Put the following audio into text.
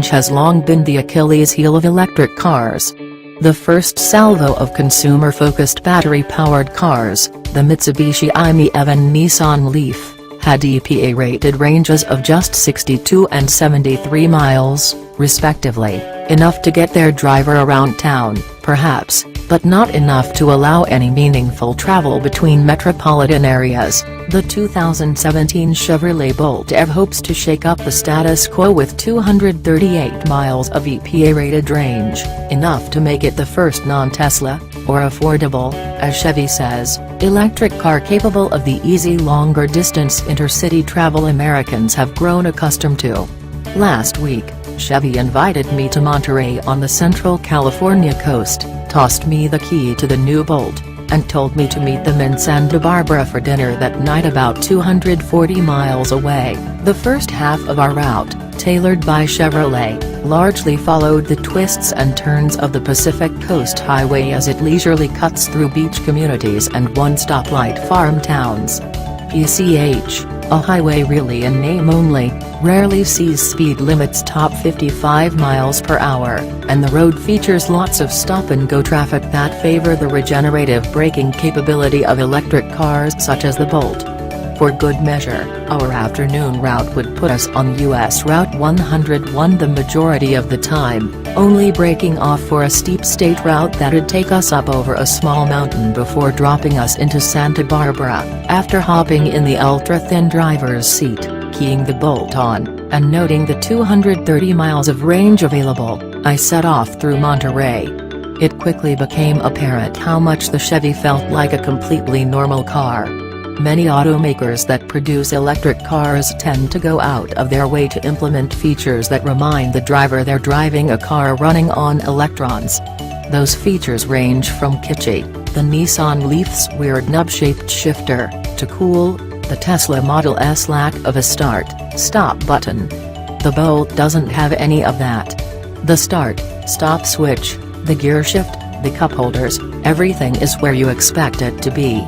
range has long been the Achilles heel of electric cars. The first salvo of consumer-focused battery-powered cars, the Mitsubishi i-MiEV and Nissan Leaf, had EPA-rated ranges of just 62 and 73 miles, respectively, enough to get their driver around town, perhaps, but not enough to allow any meaningful travel between metropolitan areas. The 2017 Chevrolet Bolt EV hopes to shake up the status quo with 238 miles of EPA-rated range, enough to make it the first non-Tesla, or affordable, as Chevy says, electric car capable of the easy longer-distance intercity travel Americans have grown accustomed to. Last week, Chevy invited me to Monterey on the Central California coast, tossed me the key to the new Bolt, and told me to meet them in Santa Barbara for dinner that night about 240 miles away. The first half of our route, tailored by Chevrolet, largely followed the twists and turns of the Pacific Coast Highway as it leisurely cuts through beach communities and one-stoplight farm towns. PCH, a highway really in name only, rarely sees speed limits top 55 miles per hour, and the road features lots of stop-and-go traffic that favor the regenerative braking capability of electric cars such as the Bolt. For good measure, our afternoon route would put us on US Route 101 the majority of the time, only breaking off for a steep state route that'd take us up over a small mountain before dropping us into Santa Barbara. After hopping in the ultra-thin driver's seat, keying the Bolt on, and noting the 230 miles of range available, I set off through Monterey. It quickly became apparent how much the Chevy felt like a completely normal car. Many automakers that produce electric cars tend to go out of their way to implement features that remind the driver they're driving a car running on electrons. Those features range from kitschy, the Nissan Leaf's weird nub-shaped shifter, to cool, the Tesla Model S lack of a start-stop button. The Bolt doesn't have any of that. The start-stop switch, the gear shift, the cup holders, everything is where you expect it to be.